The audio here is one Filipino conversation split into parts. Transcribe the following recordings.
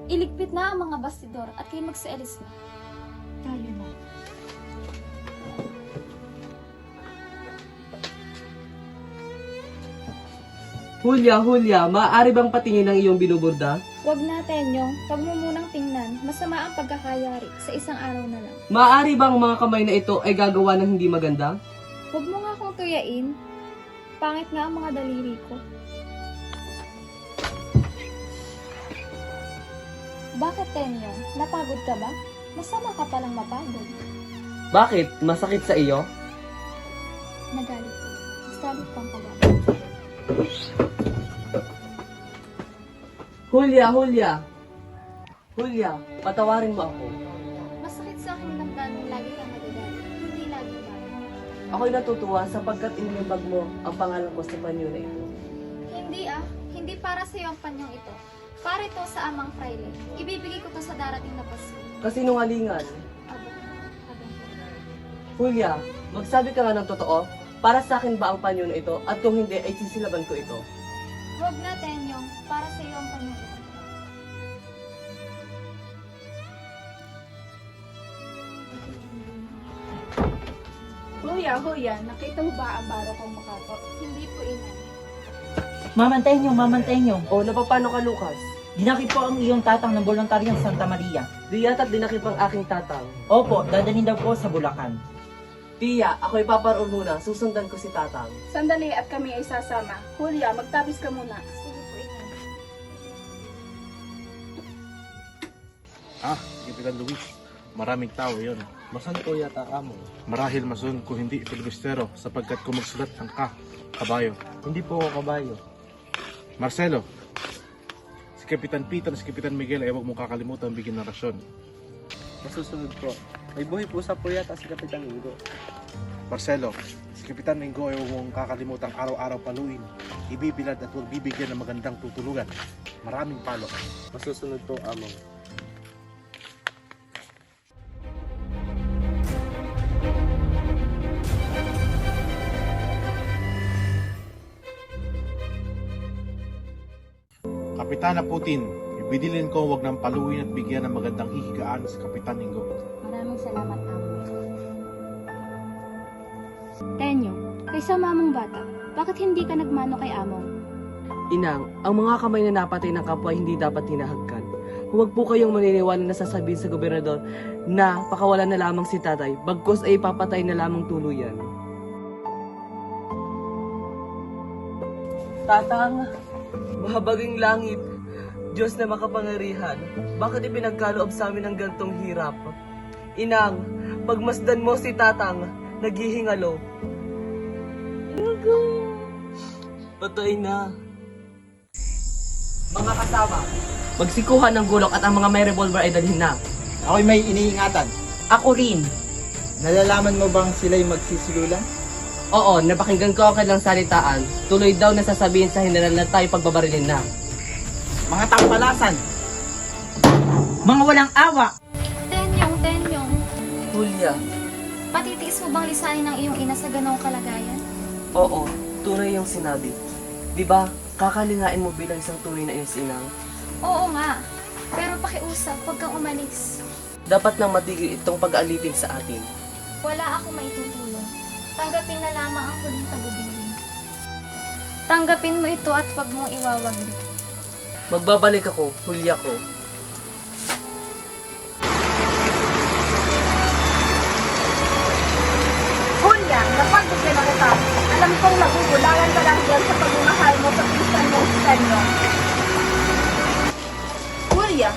Iligpit na ang mga bastidor at kayo magsealis na. Tayo na. Hulya, maaari bang patingin ang iyong binuburda? Huwag na, Tenyo. Huwag mo munang tingnan. Masama ang pagkakayari sa isang araw na lang. Maaari bang ang mga kamay na ito ay gagawa ng hindi maganda? Huwag mo nga akong tuyain. Pangit nga ang mga daliri ko. Bakit, Tenyo? Napagod ka ba? Masama ka palang mapagod. Bakit? Masakit sa iyo? Nagalit ko. Mas galit pang pagalit. Hulya, patawarin mo ako. Masakit sa aking damdamin lagi kang nagagalit. Hindi lagi ba? Ako'y natutuwa sapagkat inilibag mo ang pangalan ko sa panyo na ito. Hindi ah. Hindi para sa iyo ang panyong ito. Para ito sa amang fraile. Ibibigay ko to sa darating na Pasko. Kasinungalingan. Aba. Hulya, magsabi ka nga ng totoo. Para sa akin ba ang panyo na ito at kung hindi ay sisilaban ko ito? Huwag na, Tenyong. Para sa iyo ang panyong ito. Huya, nakita mo ba ang baro kong makato? Hindi po ina. Mamantay niyo. O, napapano ka, Lucas? Dinakip po ang iyong tatang ng voluntaryong Santa Maria. Di yata't dinakip ang aking tatang. Opo, dadalhin daw po sa Bulacan. Tiya, ako'y paparoon muna. Susundan ko si tatang. Sandali at kami ay sasama. Hulya, magtabis ka muna. Sige po ina. Kapitan Luis, maraming tao yon. Masan po yata amo? Marahil masun kung hindi filibustero sapagkat kung magsulat ang kabayo. Hindi po ako kabayo. Marcelo, si Kapitan Peter at si Kapitan Miguel ay huwag mong kakalimutan bigyan ng rasyon. Masusunod po. May buhay po sa po yata si Kapitan Ingo. Marcelo, si Kapitan Ingo ay huwag mong kakalimutan araw-araw paluin, ibibilad at huwag bibigyan ng magandang tutulugan. Maraming palo. Masusunod po amo. Kapitana Putin, ibidilin ko huwag ng paluin at bigyan ng magandang hihigaan sa Kapitan Ingo. Maraming salamat, Amo. Tenyo, kaysa mamong bata, bakit hindi ka nagmano kay Among? Inang, ang mga kamay na napatay ng kapwa hindi dapat hinahagkan. Huwag po kayong maniniwala na sasabihin sa gobernador na pakawalan na lamang si tatay, bagkus ay papatay na lamang tuluyan. Tatang, mahabaging langit, Diyos na makapangyarihan, bakit ipinagkaloob sa amin ang gantong hirap? Inang, pagmasdan mo si tatang, naghihingalo. Patay na. Mga kasama, magsikuhan ng gulok at ang mga may revolver ay dalhin na. Ako'y may iniingatan. Ako rin. Nalalaman mo bang sila'y magsisululan? Oo, napakinggan ko ang kanilang salitaan. Tuloy daw na sasabihin sa general na tayo pagbabarilin na. Mga tampalasan! Mga walang awa. Tenyong, Hulya, patitiis mo bang lisanin ng iyong ina sa ganong kalagayan? oo, tunay yung sinabi. Di ba, kakalingain mo bilang isang tunay na iyong sinang? Oo nga, pero pakiusap, huwag kang umalis. Dapat nang matigil itong pag-aalipin sa atin. Wala akong maitutulong. Tanggapin na lamang ang huling tagubilin. Tanggapin mo ito at huwag mong iwawagli. Magbabalik ako, Hulya ko. Hulya, napagod ka na kita. Alam kong nagugulangan ka lang yan sa pagmamahal mo sa pinsan mong si Tenyo. Hulya,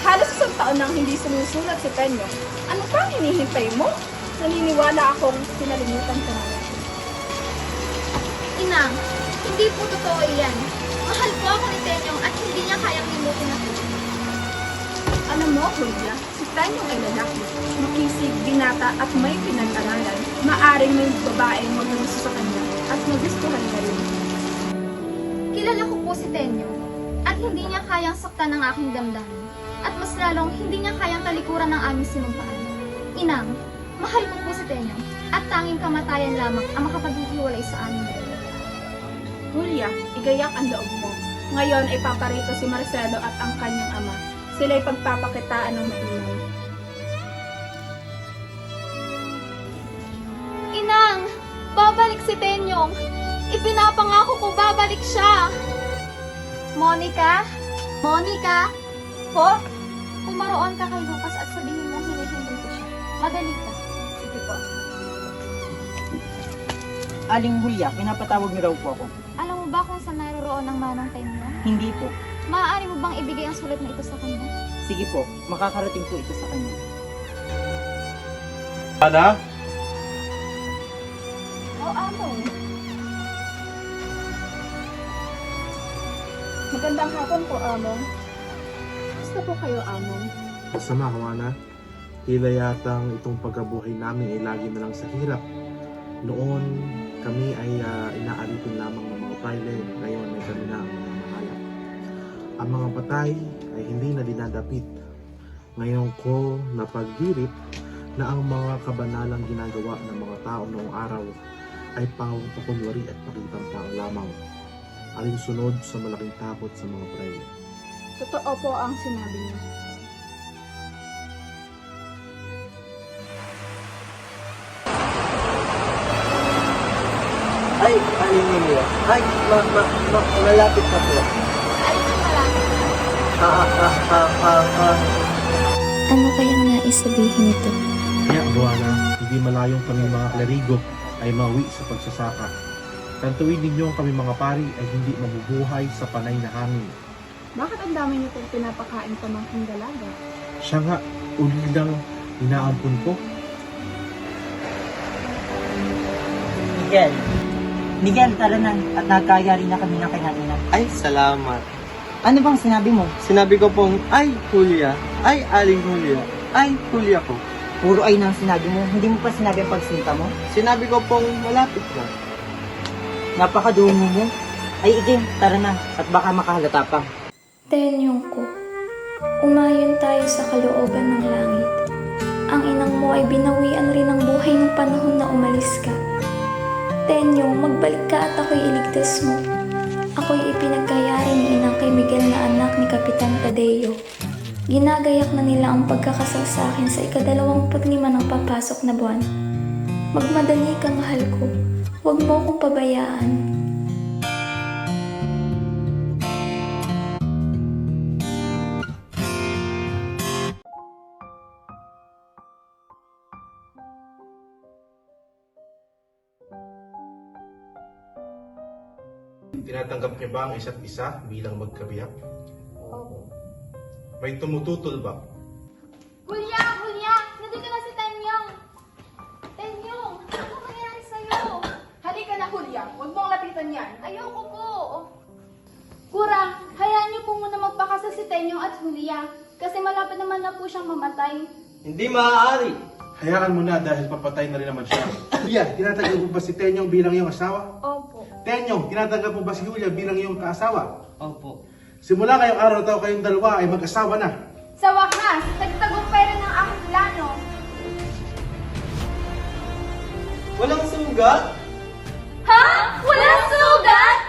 halos isang taon nang hindi sumusulat si Tenyo. Ano pang hinihintay mo? Naniniwala akong sinalimutan ka na. Inang, hindi po totoo iyan. Mahal po ako ni Tenyong at hindi niya kayang limutin ako. Alam mo, Hulya, si Tenyo ay lalaki. Makisig, binata at may pinag-aralan. Maaring may babaeng magluso sa kanya at magustuhan niya rin. Kilala ko po si Tenyong at hindi niya kayang saktan ang aking damdamin. At mas lalong hindi niya kayang talikuran ng aming sinumpaan. Inang, mahal ko po si Tenyong at tanging kamatayan lamang ang makapaghihiwalay sa amin. Hulya, igayak ang loob mo. Ngayon ay paparito si Marcelo at ang kanyang ama. sila'y pagpapakitaan ng mainam. Inang, babalik si Tenyong. Ipinapangako ko babalik siya. Monica? Monica? Po? Pumaroon ka kay Lucas at sabihin mo hinihintay ko siya. Madali ka. Sige po. Aling Julia, pinapatawag niyo raw po ako. Alam mo ba kung saan naroroon ang manang Tenyong? Hindi po. Maaari mo bang ibigay ang sulat na ito sa kanya? Sige po, makakarating po ito sa kanya. Ana? O, amo. Magandang hapon po, amo. Gusto po kayo, amo? Masama, Juana. Tila yatang itong pagkabuhay namin ay lagi na lang sa hirap. Noon, kami ay inaaripin lamang ng mga praile. Ngayon ay kami na ang mga mahalap. Ang mga patay ay hindi na dinadapit. Ngayon ko napagdirit na ang mga kabanalang ginagawa ng mga tao noong araw ay pangpakunwari at pakitang lamang. Alinsunod sa malaking takot sa mga praile. Totoo po ang sinabi niyo. Ay, Aling Julia. Ay, malapit na po. Alin ang malapit? Ano kayang nais sabihin ito? Kaya, Juana, hindi malayong kami mga klerigo ay mawi sa pagsasaka. Tantuin ninyo kami mga pari ay hindi mabubuhay sa panay na hangin. Bakit ang dami niyo pong pinapakain pamangking dalaga? Siya nga, uli lang inaampun ko. Miguel, tara na at nagkayari na kami ng kinakinan. Ay, salamat. Ano bang sinabi mo? Sinabi ko pong, ay, Julia. Ay, Aling Julia. Ay, Julia ko. Puro ay nang sinabi mo, hindi mo pa sinabi ang pagsinta mo? Sinabi ko pong malapit na. Napakadumo mo. Ay, iging, tara na at baka makahalata pa. Tenyong ko, umayon tayo sa kalooban ng langit. Ang inang mo ay binawian rin ng buhay ng panahon na umalis ka. Tenyong, magbalik ka at ako'y iligtas mo. Ako'y ipinagkayari ni inang kay Miguel na anak ni Kapitan Tadeo. Ginagayak na nila ang pagkakasal sa akin sa 25 ng papasok na buwan. Magmadali ka, mahal ko. Huwag mo akong pabayaan. Tinatanggap niyo ba ang isa't isa bilang magkabiyak? May tumututol ba? Julia! Julia! Nandito na si Tenyong! Tenyong! Ano nangyayari sa'yo? Halika na, Julia. Huwag mong lapitan yan. Ayoko po! Kura, hayaan niyo po muna magpakasal si Tenyong at Julia. Kasi malapit naman na po siyang mamatay. Hindi maaari. Hayaan mo na dahil papatay na rin naman siya. Julia, tinatanggap mo ba si Tenyong bilang iyong asawa? Opo. Tenyong, tinatanggap mo ba si Julia bilang iyong kaasawa? Opo. Simula ngayong araw na tayo kayong dalawa ay mag-asawa na. Sa wakas, nagtagumpay rin ang aking plano. Walang sugat? Ha? Walang sugat?